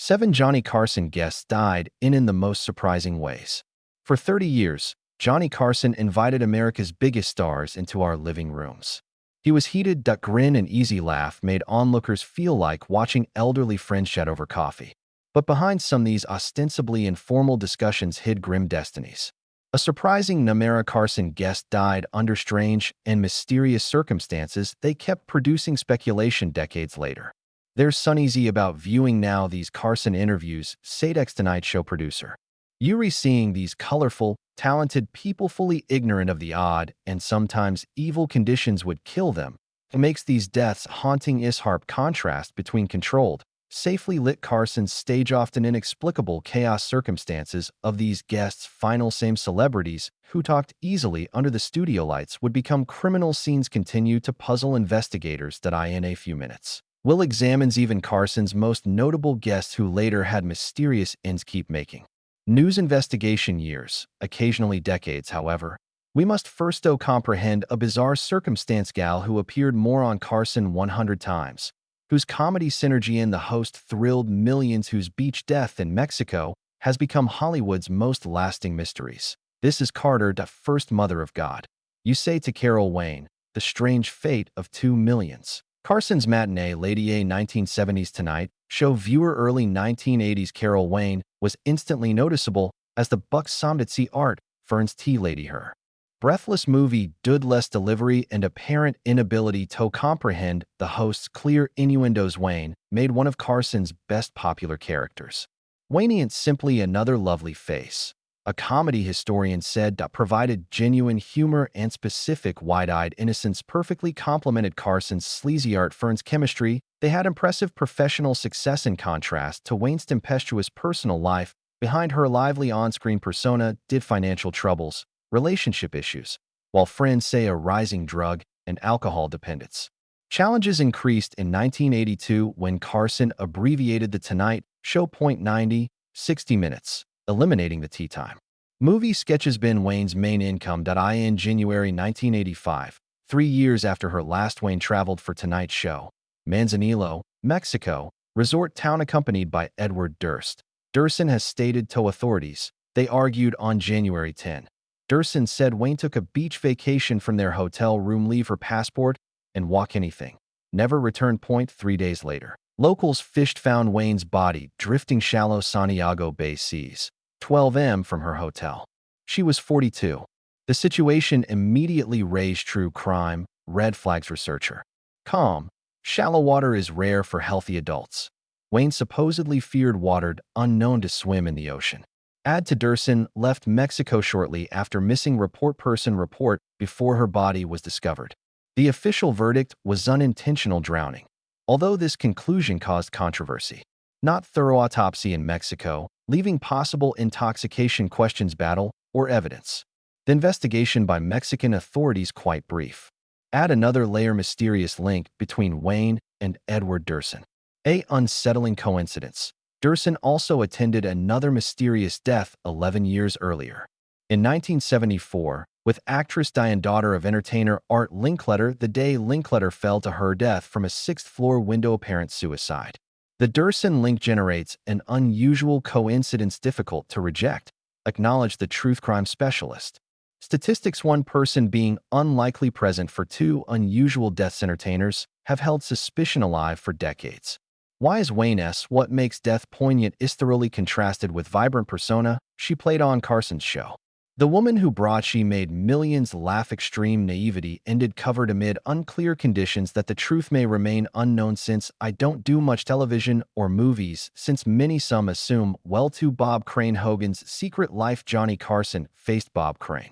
7 Johnny Carson guests died in the most surprising ways. For 30 years, Johnny Carson invited America's biggest stars into our living rooms. He was heated, that grin and easy laugh made onlookers feel like watching elderly friends chat over coffee. But behind some of these ostensibly informal discussions hid grim destinies. A surprising Namera Carson guest died under strange and mysterious circumstances they kept producing speculation decades later. There's uneasy about viewing now these Carson interviews, said Tonight Show producer. Yuri seeing these colorful, talented people fully ignorant of the odd and sometimes evil conditions would kill them. It makes these deaths haunting Isharp contrast between controlled, safely lit Carson's stage often inexplicable chaos circumstances of these guests final same celebrities who talked easily under the studio lights would become criminal scenes continue to puzzle investigators that in a few minutes. Will examines even Carson's most notable guests who later had mysterious ends keep making. News investigation years, occasionally decades, however. We must first comprehend a bizarre circumstance gal who appeared more on Carson 100 times, whose comedy synergy in the host thrilled millions, whose beach death in Mexico has become Hollywood's most lasting mysteries. This is Carter, the first mother of God. You say to Carol Wayne, the strange fate of 2 millions. Carson's matinee Lady A 1970s Tonight Show viewer early 1980s Carol Wayne was instantly noticeable as the Buck Somditsy art, Fern's Tea Lady her. Breathless movie Dudless delivery and apparent inability to comprehend the host's clear innuendos. Wayne made one of Carson's best popular characters. Wayne ain't simply another lovely face. A comedy historian said that provided genuine humor and specific wide-eyed innocence perfectly complemented Carson's sleazy art. Fern's chemistry, they had impressive professional success in contrast to Wayne's tempestuous personal life. Behind her lively on-screen persona did financial troubles, relationship issues, while friends say a rising drug and alcohol dependence. Challenges increased in 1982 when Carson abbreviated the Tonight Show .90, 60 minutes, eliminating the tea time. Movie sketches been Wayne's main income. In January 1985, 3 years after her last, Wayne traveled for Tonight Show. Manzanillo, Mexico, resort town accompanied by Edward Durst. Durson has stated to authorities, they argued on January 10. Durson said Wayne took a beach vacation from their hotel room, leave her passport, and walk anything. Never returned. 3 days later. Locals fished found Wayne's body drifting shallow Santiago Bay seas, 12 m from her hotel. She was 42. The situation immediately raised true crime, red flags researcher. Calm, shallow water is rare for healthy adults. Wayne supposedly feared water unknown to swim in the ocean. Add to Durson left Mexico shortly after missing person report before her body was discovered. The official verdict was unintentional drowning. Although this conclusion caused controversy. Not thorough autopsy in Mexico, leaving possible intoxication questions battle or evidence. The investigation by Mexican authorities quite brief. Add another layer mysterious link between Wayne and Edward Durson. A unsettling coincidence. Durson also attended another mysterious death 11 years earlier. In 1974, with actress Diane, daughter of entertainer Art Linkletter, the day Linkletter fell to her death from a 6th-floor window, apparent suicide. The Durson link generates an unusual coincidence difficult to reject, acknowledged the truth crime specialist. Statistics: one person being unlikely present for 2 unusual deaths. Entertainers have held suspicion alive for decades. Why is Wayne S. what makes death poignant is thoroughly contrasted with vibrant persona she played on Carson's show. The woman who brought she made millions laugh. Extreme naivety ended covered amid unclear conditions that the truth may remain unknown. Since I don't do much television or movies, since many some assume, well, to Bob Crane. Hogan's Secret Life. Johnny Carson faced Bob Crane.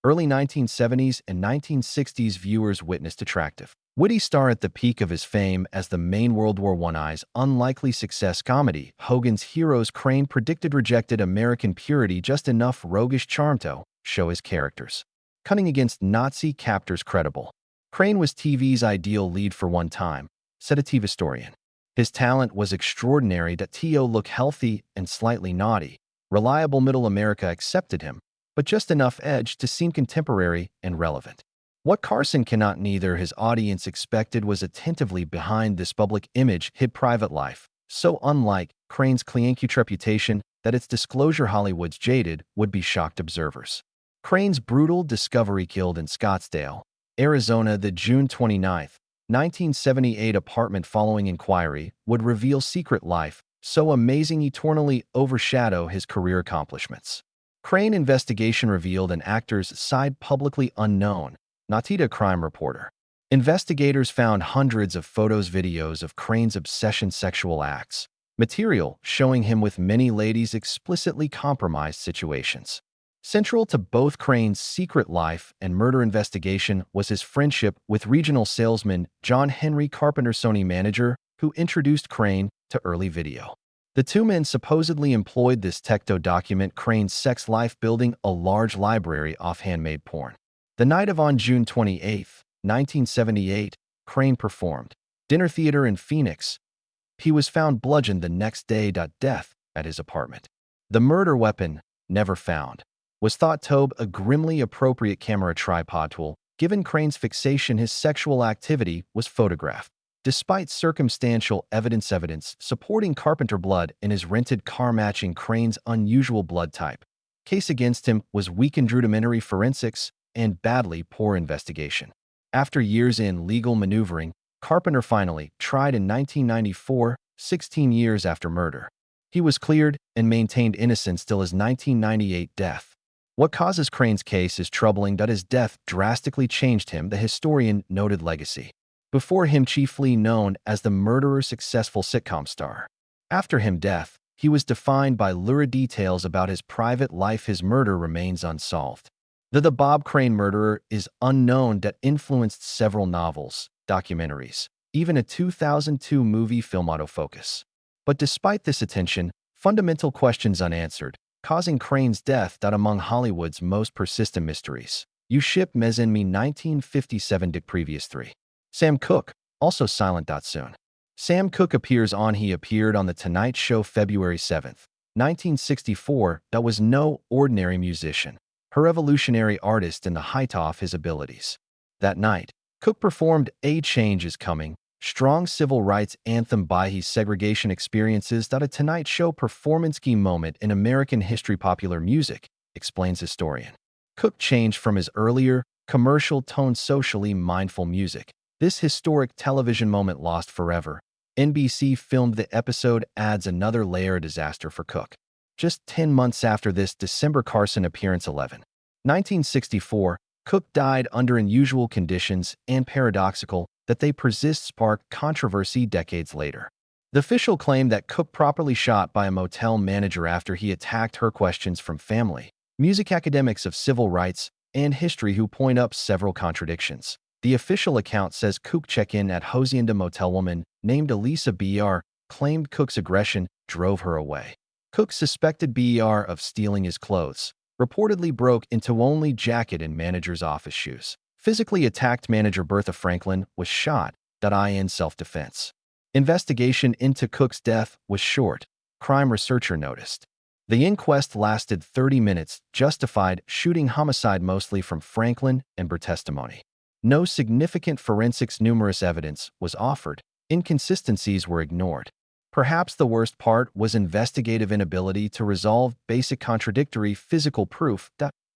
Early 1970s and 1960s viewers witnessed attractive, witty star at the peak of his fame as the main World War I's unlikely success comedy. Hogan's heroes Crane predicted rejected American purity, just enough roguish charm to show his characters. Cunning against Nazi captors credible. Crane was TV's ideal lead for one time, said a TV historian. His talent was extraordinary. To look healthy and slightly naughty. Reliable middle America accepted him, but just enough edge to seem contemporary and relevant. What Carson cannot neither his audience expected was attentively behind this public image hid private life, so unlike Crane's clean reputation that its disclosure Hollywood's jaded would-be shocked observers. Crane's brutal discovery killed in Scottsdale, Arizona, the June 29, 1978 apartment following inquiry would reveal secret life so amazing eternally overshadow his career accomplishments. Crane investigation revealed an actor's side publicly unknown, not a crime reporter. Investigators found hundreds of photos, videos of Crane's obsession sexual acts, material showing him with many ladies explicitly compromised situations. Central to both Crane's secret life and murder investigation was his friendship with regional salesman John Henry Carpenter, Sony manager, who introduced Crane to early video. The two men supposedly employed this tech to document Crane's sex life, building a large library of handmade porn. The night of on June 28, 1978, Crane performed dinner theater in Phoenix. He was found bludgeoned the next day. Death at his apartment. The murder weapon, never found, was thought to be a grimly appropriate camera tripod tool. Given Crane's fixation, his sexual activity was photographed. Despite circumstantial evidence supporting Carpenter blood in his rented car matching Crane's unusual blood type, case against him was weakened rudimentary forensics and badly poor investigation. After years in legal maneuvering, Carpenter finally tried in 1994, 16 years after murder. He was cleared and maintained innocence till his 1998 death. What causes Crane's case is troubling. His death drastically changed him, the historian noted legacy. Before him chiefly known as the murderer's successful sitcom star. After him death, he was defined by lurid details about his private life. His murder remains unsolved. The Bob Crane murderer is unknown that influenced several novels, documentaries, even a 2002 movie film autofocus. But despite this attention, fundamental questions unanswered, causing Crane's death among Hollywood's most persistent mysteries. You ship Mez in Me 1957 previous 3. Sam Cooke, also silent. Soon. Sam Cooke appeared on The Tonight Show February 7, 1964. That was no ordinary musician, a revolutionary artist in the height of his abilities. That night, Cooke performed A Change Is Coming, strong civil rights anthem by his segregation experiences. A Tonight Show performance key moment in American history popular music, explains historian. Cooke changed from his earlier, commercial tone socially mindful music. This historic television moment lost forever. NBC filmed the episode adds another layer of disaster for Cooke. Just 10 months after this December Carson appearance 1964, Cooke died under unusual conditions and paradoxical that they persist sparked controversy decades later. The official claim that Cooke properly shot by a motel manager after he attacked her questions from family, music academics of civil rights, and history who point up several contradictions. The official account says Cooke check-in at Hacienda motel woman named Elisa Ber claimed Cooke's aggression drove her away. Cooke suspected Ber of stealing his clothes, reportedly broke into only jacket and manager's office shoes. Physically attacked manager Bertha Franklin was shot, in self-defense. Investigation into Cooke's death was short, crime researcher noticed. The inquest lasted 30 minutes, justified shooting homicide mostly from Franklin and Ber testimony. No significant forensics numerous evidence was offered, inconsistencies were ignored. Perhaps the worst part was investigative inability to resolve basic contradictory physical proof.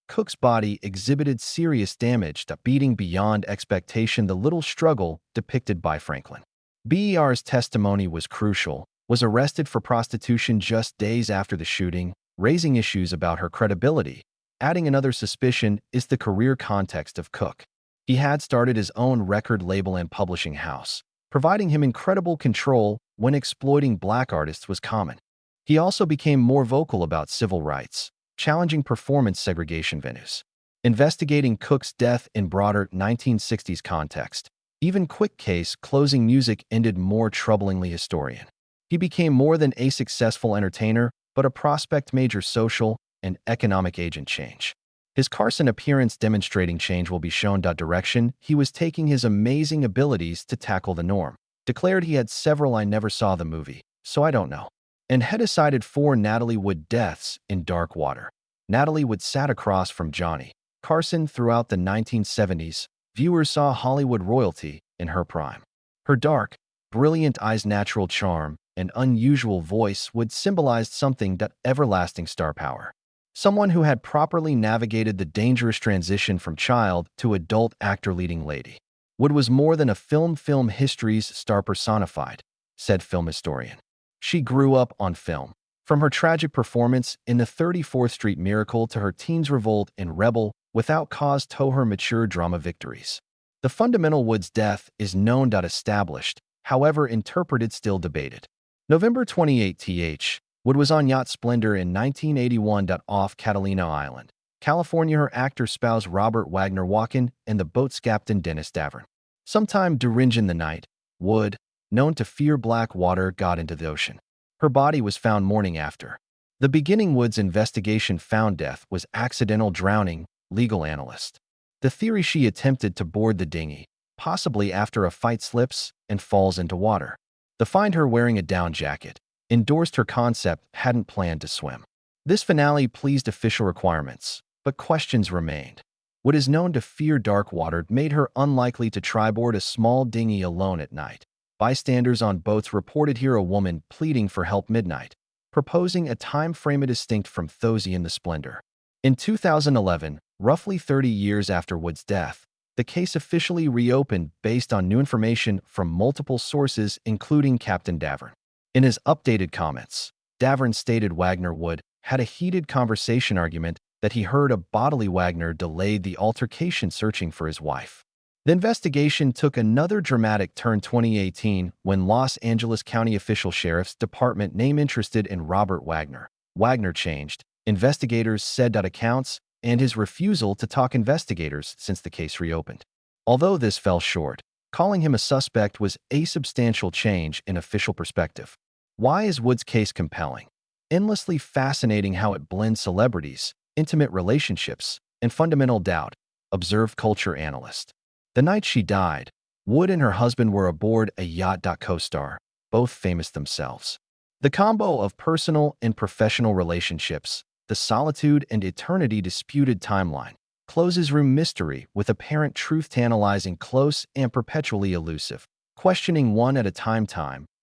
Cooke's body exhibited serious damage, beating beyond expectation the little struggle depicted by Franklin. Ber's testimony was crucial, was arrested for prostitution just days after the shooting, raising issues about her credibility. Adding another suspicion is the career context of Cooke. He had started his own record label and publishing house, providing him incredible control when exploiting black artists was common. He also became more vocal about civil rights, challenging performance segregation venues. Investigating Cooke's death in broader 1960s context, even quick case closing music ended more troublingly historian. He became more than a successful entertainer, but a prospect major social and economic agent change. His Carson appearance demonstrating change will be shown. Direction he was taking his amazing abilities to tackle the norm. Declared he had several I never saw the movie, so I don't know. And had decided 4 Natalie Wood deaths in dark water. Natalie Wood sat across from Johnny Carson throughout the 1970s. Viewers saw Hollywood royalty in her prime. Her dark, brilliant eyes, natural charm, and unusual voice would symbolize something that everlasting star power. Someone who had properly navigated the dangerous transition from child to adult actor leading lady. Wood was more than a film history's star personified, said film historian. She grew up on film. From her tragic performance in the 34th Street Miracle to her teen's revolt in Rebel Without Cause to her mature drama victories. The fundamental Wood's death is known established, however interpreted still debated. November 28th, Wood was on yacht Splendor in 1981 off Catalina Island, California. Her actor spouse Robert Wagner Walken and the boat's captain Dennis Davern. Sometime during the night, Wood, known to fear black water, got into the ocean. Her body was found morning after. The beginning Wood's investigation found death was accidental drowning, legal analyst. The theory she attempted to board the dinghy, possibly after a fight slips and falls into water. The find her wearing a down jacket endorsed her concept hadn't planned to swim. This finale pleased official requirements, but questions remained. What is known to fear dark water made her unlikely to try board a small dinghy alone at night. Bystanders on boats reported hear a woman pleading for help midnight, proposing a time frame distinct from Thosi in the Splendor. In 2011, roughly 30 years after Wood's death, the case officially reopened based on new information from multiple sources, including Captain Davern. In his updated comments, Davern stated Wagner Wood had a heated conversation argument that he heard a bodily Wagner delayed the altercation searching for his wife. The investigation took another dramatic turn 2018 when Los Angeles County Official Sheriff's Department name interested in Robert Wagner. Wagner changed, investigators said, accounts and his refusal to talk investigators since the case reopened. Although this fell short, calling him a suspect was a substantial change in official perspective. Why is Wood's case compelling? Endlessly fascinating how it blends celebrities, intimate relationships, and fundamental doubt, observed culture analyst. The night she died, Wood and her husband were aboard a yacht. Co-star, both famous themselves. The combo of personal and professional relationships, the solitude and eternity disputed timeline, closes room mystery with apparent truth tantalizing close and perpetually elusive. Questioning one at a time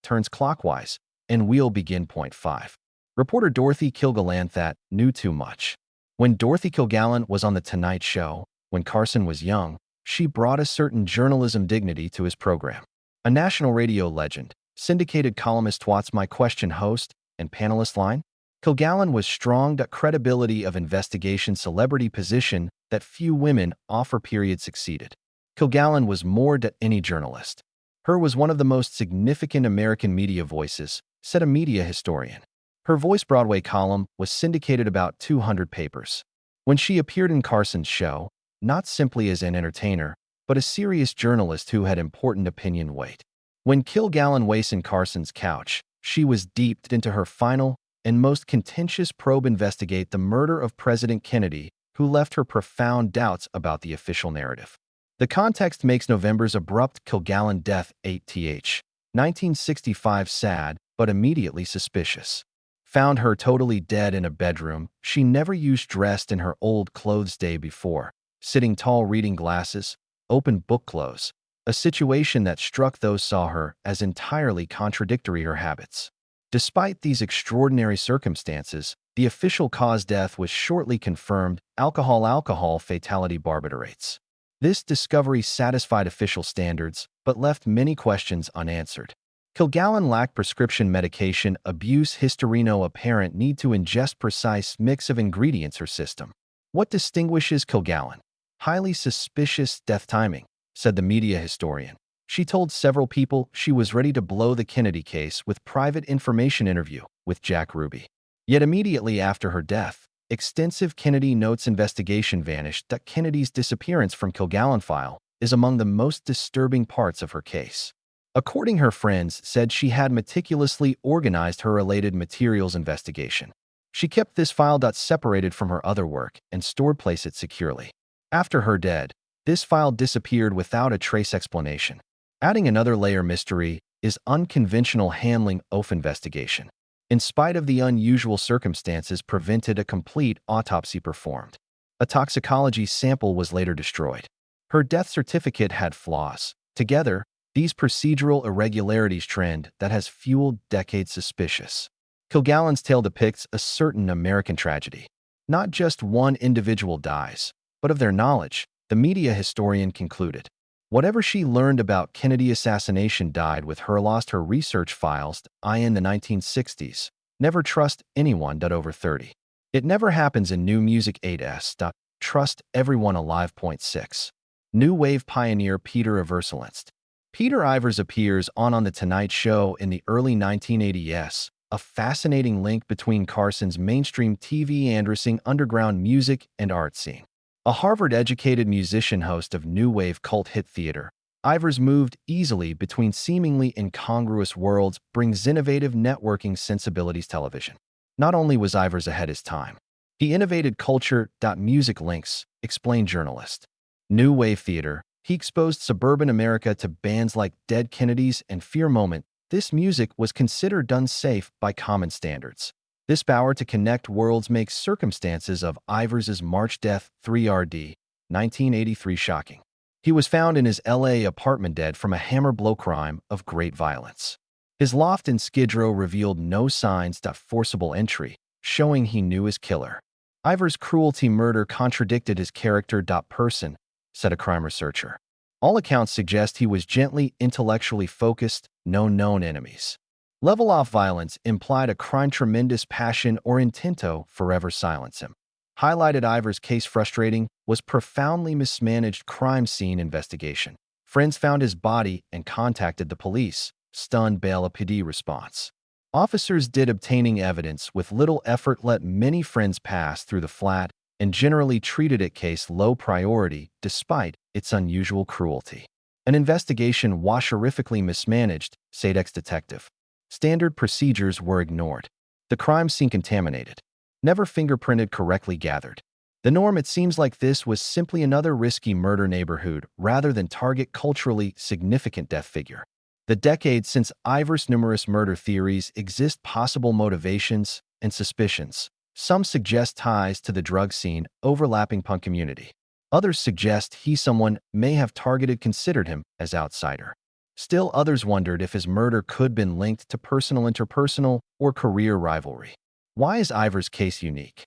turns clockwise, and we'll begin. Point 5. Reporter Dorothy Kilgallen knew too much. When Dorothy Kilgallen was on The Tonight Show, when Carson was young, she brought a certain journalism dignity to his program. A national radio legend, syndicated columnist, What's My Question host, and panelist line, Kilgallen was strong. Credibility of investigation celebrity position that few women offer. Succeeded. Kilgallen was more than any journalist. Her was one of the most significant American media voices, said a media historian. Her Voice Broadway column was syndicated about 200 papers. When she appeared in Carson's show, not simply as an entertainer, but a serious journalist who had important opinion weight. When Kilgallen was in Carson's couch, she was deep into her final and most contentious probe investigate the murder of President Kennedy, who left her profound doubts about the official narrative. The context makes November's abrupt Kilgallen death 1965 sad, but immediately suspicious. Found her totally dead in a bedroom she never used, dressed in her old clothes day before, sitting tall, reading glasses, open book close, a situation that struck those saw her as entirely contradictory her habits. Despite these extraordinary circumstances, the official cause death was shortly confirmed: alcohol fatality barbiturates. This discovery satisfied official standards, but left many questions unanswered. Kilgallen lacked prescription medication abuse historino apparent need to ingest precise mix of ingredients her system. What distinguishes Kilgallen? Highly suspicious death timing, said the media historian. She told several people she was ready to blow the Kennedy case with private information interview with Jack Ruby. Yet immediately after her death, extensive Kennedy notes investigation vanished. Kennedy's disappearance from Kilgallen file is among the most disturbing parts of her case. According her friends said she had meticulously organized her related materials investigation. She kept this file separated from her other work and stored place it securely. After her death, this file disappeared without a trace explanation. Adding another layer mystery is unconventional handling of investigation. In spite of the unusual circumstances prevented a complete autopsy performed. A toxicology sample was later destroyed. Her death certificate had flaws. Together, These procedural irregularities trend that has fueled decades suspicious. Kilgallen's tale depicts a certain American tragedy. Not just one individual dies, but of their knowledge, the media historian concluded. Whatever she learned about Kennedy assassination died with her lost her research files in the 1960s. Never trust anyone. Over 30. It never happens in New Music 8s. Trust everyone alive. Point 6. New wave pioneer Peter Iverselinst. Peter Ivers appears on The Tonight Show in the early 1980s, a fascinating link between Carson's mainstream TV and underground music and art scene. A Harvard-educated musician host of new wave cult hit theater, Ivers moved easily between seemingly incongruous worlds, brings innovative networking sensibilities television. Not only was Ivers ahead his time, he innovated culture. Music links, explained journalist. New wave theater, he exposed suburban America to bands like Dead Kennedys and Fear Moment. This music was considered unsafe by common standards. This power to connect worlds makes circumstances of Ivers's March death 3rd. 1983 shocking. He was found in his LA apartment dead from a hammer blow crime of great violence. His loft in Skid Row revealed no signs of forcible entry, showing he knew his killer. Ivers' cruelty murder contradicted his character. Person, said a crime researcher. All accounts suggest he was gently intellectually focused, no known enemies. Level off violence implied a crime tremendous passion or intento forever silence him. Highlighted Ivers' case frustrating was profoundly mismanaged crime scene investigation. Friends found his body and contacted the police, stunned bail a PD response. Officers did obtaining evidence with little effort let many friends pass through the flat and generally treated it case low priority despite its unusual cruelty. An investigation was horrifically mismanaged, said ex-detective. Standard procedures were ignored. The crime scene contaminated. Never fingerprinted correctly gathered. The norm it seems like this was simply another risky murder neighborhood rather than target culturally significant death figure. The decades since Ivers' numerous murder theories exist possible motivations and suspicions. Some suggest ties to the drug scene, overlapping punk community. Others suggest someone may have considered him as outsider. Still others wondered if his murder could been linked to personal interpersonal or career rivalry. Why is Ivers' case unique?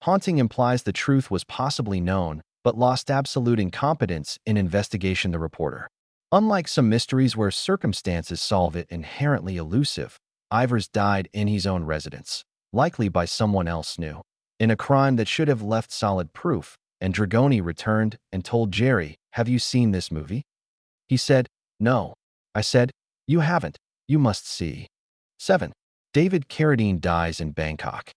Haunting implies the truth was possibly known, but lost absolute incompetence in investigation. The reporter. Unlike some mysteries where circumstances solve it inherently elusive, Ivers died in his own residence, likely by someone else new. In a crime that should have left solid proof, and Dragoni returned and told Jerry, "Have you seen this movie?" He said, "No." I said, "You haven't. You must see." 7. David Carradine dies in Bangkok.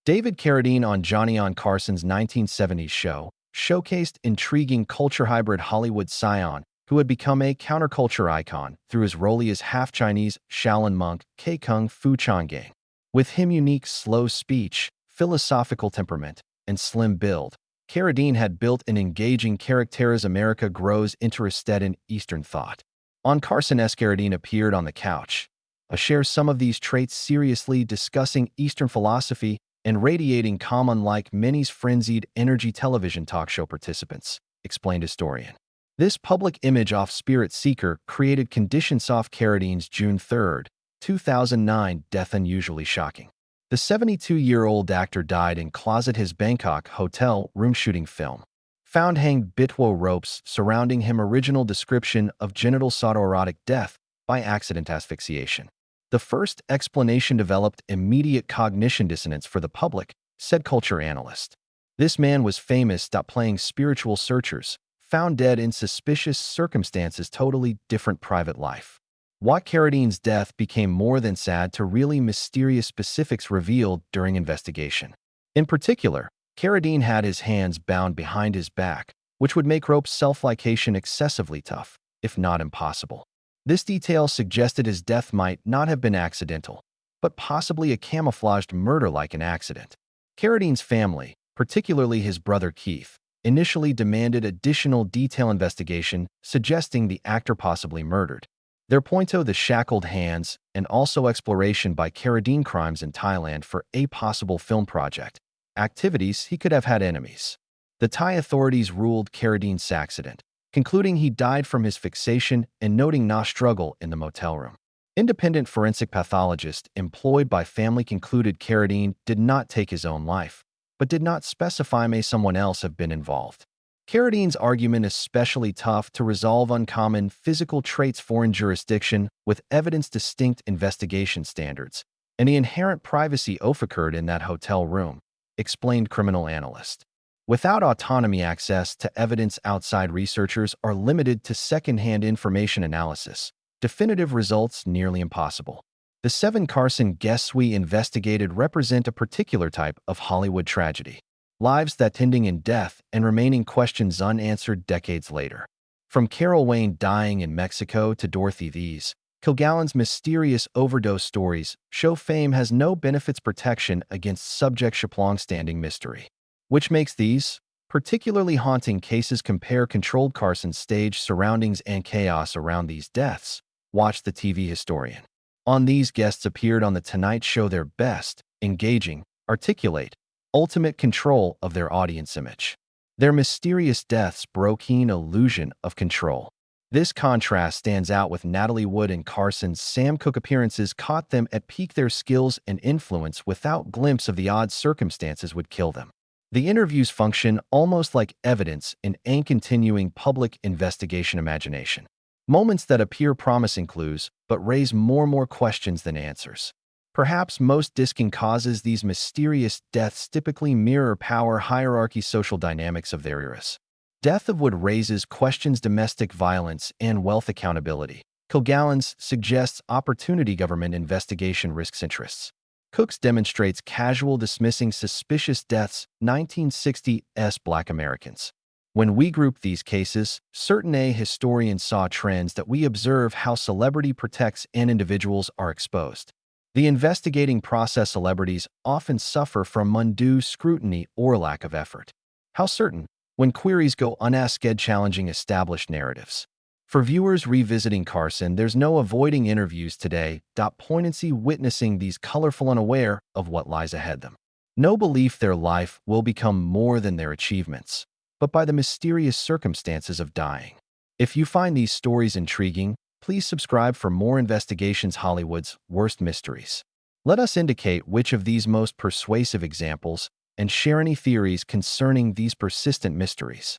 David Carradine on Johnny Carson's 1970s show showcased intriguing culture hybrid Hollywood scion who had become a counterculture icon through his role as half-Chinese Shaolin monk Ke Kung Fu Changgang. With him unique slow speech, philosophical temperament, and slim build, Carradine had built an engaging character as America grows interested in Eastern thought. On Carson Carradine appeared on the couch, shares some of these traits seriously discussing Eastern philosophy and radiating calm unlike many's frenzied energy television talk show participants, explained historian. This public image off Spirit Seeker created conditions off Carradine's June 3, 2009 death unusually shocking. The 72-year-old actor died in closet his Bangkok hotel room shooting film. Found hanged bitwo ropes surrounding him original description of genital autoerotic death by accident asphyxiation. The first explanation developed immediate cognition dissonance for the public, said culture analyst. This man was famous playing spiritual searchers, found dead in suspicious circumstances totally different private life. What Carradine's death became more than sad to really mysterious specifics revealed during investigation. In particular, Carradine had his hands bound behind his back, which would make rope self-lication excessively tough, if not impossible. This detail suggested his death might not have been accidental, but possibly a camouflaged murder like an accident. Carradine's family, particularly his brother Keith, initially demanded additional detail investigation suggesting the actor possibly murdered. Their pointo the shackled hands and also exploration by Carradine crimes in Thailand for a possible film project. Activities he could have had enemies. The Thai authorities ruled Carradine's accident. concluding he died from his fixation and noting no struggle in the motel room. Independent forensic pathologist employed by family concluded Carradine did not take his own life, but did not specify may someone else have been involved. Carradine's argument is especially tough to resolve uncommon physical traits foreign jurisdiction with evidence distinct investigation standards, and the inherent privacy occurred in that hotel room, explained criminal analyst. Without autonomy, access to evidence outside researchers are limited to second-hand information analysis. Definitive results nearly impossible. The 7 Carson guests we investigated represent a particular type of Hollywood tragedy. Lives that ending in death and remaining questions unanswered decades later. From Carol Wayne dying in Mexico to Dorothy These, Kilgallen's mysterious overdose stories show fame has no benefits protection against subjectship long-standing mystery. Which makes these particularly haunting cases. Compare controlled Carson's stage surroundings and chaos around these deaths. Watch the TV historian. On these guests appeared on The Tonight Show their best, engaging, articulate, ultimate control of their audience image. Their mysterious deaths broke keen illusion of control. This contrast stands out with Natalie Wood and Carson's Sam Cooke appearances caught them at peak their skills and influence without glimpse of the odd circumstances would kill them. The interviews function almost like evidence in a continuing public investigation imagination. Moments that appear promising clues, but raise more questions than answers. Perhaps most disking causes these mysterious deaths typically mirror power hierarchy social dynamics of their eras. Death of Wood raises questions domestic violence and wealth accountability. Kilgallen's suggests opportunity government investigation risks interests. Cooke's demonstrates casual dismissing suspicious deaths 1960s Black Americans. When we group these cases, certain historians saw trends that we observe how celebrity protects and individuals are exposed. The investigating process celebrities often suffer from undue scrutiny or lack of effort. How certain, when queries go unasked, challenging established narratives. For viewers revisiting Carson, there's no avoiding interviews today. Poignancy witnessing these colorful unaware of what lies ahead them. No belief their life will become more than their achievements, but by the mysterious circumstances of dying. If you find these stories intriguing, please subscribe for more investigations Hollywood's worst mysteries. Let us indicate which of these most persuasive examples and share any theories concerning these persistent mysteries.